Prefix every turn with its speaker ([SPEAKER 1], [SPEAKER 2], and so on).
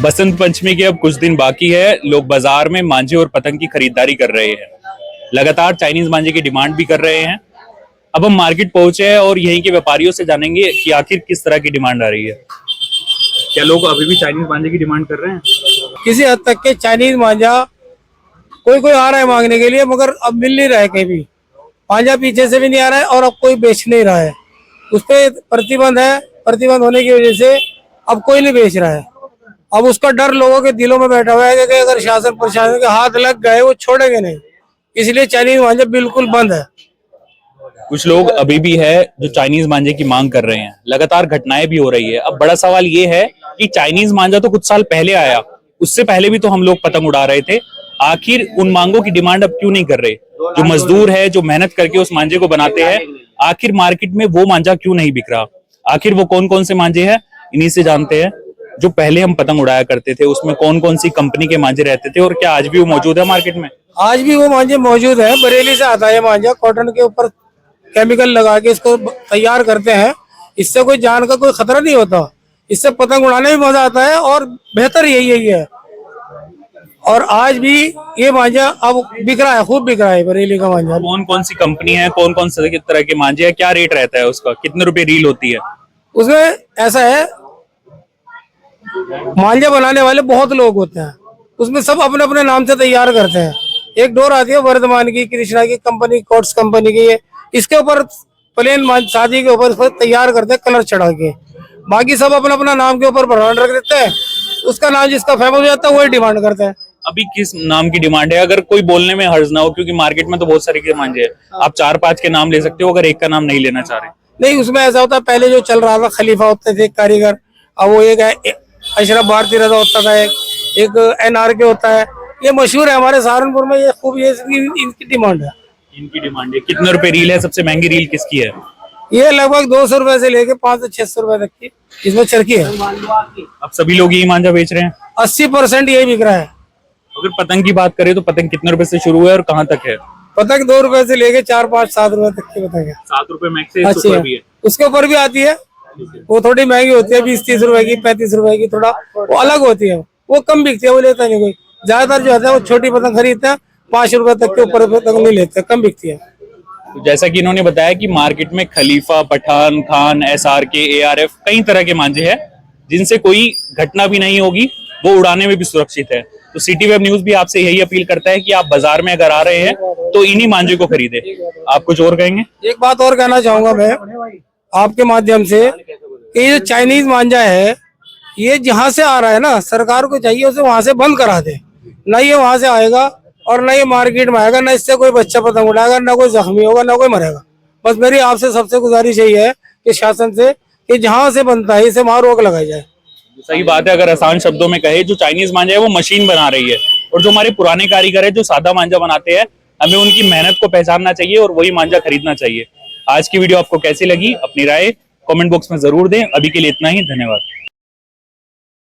[SPEAKER 1] बसंत पंचमी के अब कुछ दिन बाकी है। लोग बाजार में मांझे और पतंग की खरीदारी कर रहे हैं। लगातार चाइनीज मांझे की डिमांड भी कर रहे हैं। अब हम मार्केट पहुंचे हैं और यहीं के व्यापारियों से जानेंगे कि आखिर किस तरह की डिमांड आ रही है। क्या लोग अभी भी चाइनीज मांझे की डिमांड कर रहे हैं?
[SPEAKER 2] किसी हद तक के चाइनीज मांझा कोई कोई आ रहा है मांगने के लिए, मगर अब मिल नहीं रहा है। कहीं भी मांझा पीछे से भी नहीं आ रहा है और अब कोई बेच नहीं रहा है। उस पर प्रतिबंध है। प्रतिबंध होने की वजह से अब कोई नहीं बेच रहा है। अब उसका डर लोगों के दिलों में बैठा हुआ है कि अगर शासन प्रशासन के हाथ लग गए वो छोड़ेंगे नहीं, इसलिए चाइनीज मांझा बिल्कुल बंद है।
[SPEAKER 1] कुछ लोग अभी भी है जो चाइनीज मांझे की मांग कर रहे हैं। लगातार घटनाएं भी हो रही है। अब बड़ा सवाल ये है कि चाइनीज मांझा तो कुछ साल पहले आया, उससे पहले भी तो हम लोग पतंग उड़ा रहे थे। आखिर उन मांगों की डिमांड अब क्यों नहीं कर रहे? जो मजदूर है, जो मेहनत करके उस मांझे को बनाते हैं, आखिर मार्केट में वो मांझा क्यों नहीं बिक रहा? आखिर वो कौन कौन से मांझे हैं, इन्हीं से जानते हैं। जो पहले हम पतंग उड़ाया करते थे उसमें कौन कौन सी कंपनी के मांझे रहते थे और क्या आज भी वो मौजूद है मार्केट में?
[SPEAKER 2] आज भी वो मांझे मौजूद है। बरेली से आता है मांझा, कॉटन के ऊपर केमिकल लगा के इसको तैयार करते हैं। इससे कोई जान का कोई खतरा नहीं होता। इससे पतंग उड़ाने में मजा आता है और बेहतर यही है। और आज भी ये मांझा अब बिक रहा है, खूब बिक रहा है बरेली का मांझा।
[SPEAKER 1] कौन कौन सी कंपनी है, कौन कौन से तरह के मांझे है, क्या रेट रहता है उसका, कितने रुपए रील होती है?
[SPEAKER 2] उसमें ऐसा है, मांझा बनाने वाले बहुत लोग होते हैं। उसमें सब अपने अपने नाम से तैयार करते हैं। एक डोर आती है वर्धमान की, कृष्णा की कंपनी, कोट्स कंपनी की है। इसके ऊपर प्लेन शादी के ऊपर तैयार करते हैं कलर चढ़ा के। बाकी सब अपना अपना नाम के ऊपर ब्रांड रख देते हैं। उसका नाम जिसका फेमस हो जाता है वही डिमांड करते हैं।
[SPEAKER 1] अभी किस नाम की डिमांड है? अगर कोई बोलने में हर्ज ना हो, क्योंकि मार्केट में तो बहुत सारे के मांझे हैं। आप 4-5 के नाम ले सकते हो अगर एक का नाम नहीं लेना चाह रहे।
[SPEAKER 2] नहीं, उसमें ऐसा होता है, पहले जो चल रहा था खलीफा होते थे कारीगर, अब वो एक अशरफ भारती रजा होता था, एक NRK होता है। ये मशहूर है हमारे सहारनपुर में। ये खूब ये इनकी डिमांड है।
[SPEAKER 1] इनकी डिमांड है। कितने रुपए रील है? सबसे महंगी रील किसकी है?
[SPEAKER 2] ये लगभग 200 रुपए से लेके 500-600 रुपए तक की इसमें चरखी है।
[SPEAKER 1] अब सभी लोग यही मांझा बेच रहे हैं।
[SPEAKER 2] 80% यही बिक रहा है।
[SPEAKER 1] अगर पतंग की बात करें तो पतंग कितने रुपए से शुरू है और कहाँ तक है?
[SPEAKER 2] पतंग 2 रुपए से लेके 4, 5, 7 रुपए तक की पतंग है।
[SPEAKER 1] 7 रुपए मैक्स से,
[SPEAKER 2] अच्छी है।
[SPEAKER 1] भी है।
[SPEAKER 2] उसके ऊपर भी आती है, वो थोड़ी महंगी होती है, 20-30 रुपए की, 35 रुपए की, थोड़ा वो अलग होती है। वो कम बिकती है, वो लेता नहीं कोई। ज्यादातर जो होता है वो छोटी पतंग खरीदते हैं। 5 रुपए तक के ऊपर पतंग नहीं लेते, कम बिकती है।
[SPEAKER 1] तो जैसा कि इन्होंने बताया कि मार्केट में खलीफा, पठान, खान, SRK, ARF कई तरह के मांझे हैं जिनसे कोई घटना भी नहीं होगी, वो उड़ाने में भी सुरक्षित है। तो सिटी वेब न्यूज भी आपसे यही अपील करता है कि आप बाजार में अगर आ रहे हैं तो इन्हीं मांझे को खरीदे। आप कुछ और कहेंगे?
[SPEAKER 2] एक बात और कहना चाहूंगा मैं आपके माध्यम से कि ये चाइनीज मांझा है, ये जहाँ से आ रहा है ना, सरकार को चाहिए उसे वहां से बंद करा दे। न ये वहां से आएगा और न ये मार्केट में आएगा, न इससे कोई बच्चा पतंग उड़ाएगा, न कोई जख्मी होगा, न कोई मरेगा। बस मेरी आपसे सबसे गुजारिश यही है कि शासन से कि जहाँ से बनता है इसे वहां रोक लगाई जाए।
[SPEAKER 1] सही बात है। अगर आसान शब्दों में कहे, जो चाइनीज मांझा है वो मशीन बना रही है, और जो हमारे पुराने कारीगर है जो सादा मांझा बनाते हैं, हमें उनकी मेहनत को पहचानना चाहिए और वही मांझा खरीदना चाहिए। आज की वीडियो आपको कैसी लगी? अपनी राय कमेंट बॉक्स में जरूर दें। अभी के लिए इतना ही, धन्यवाद।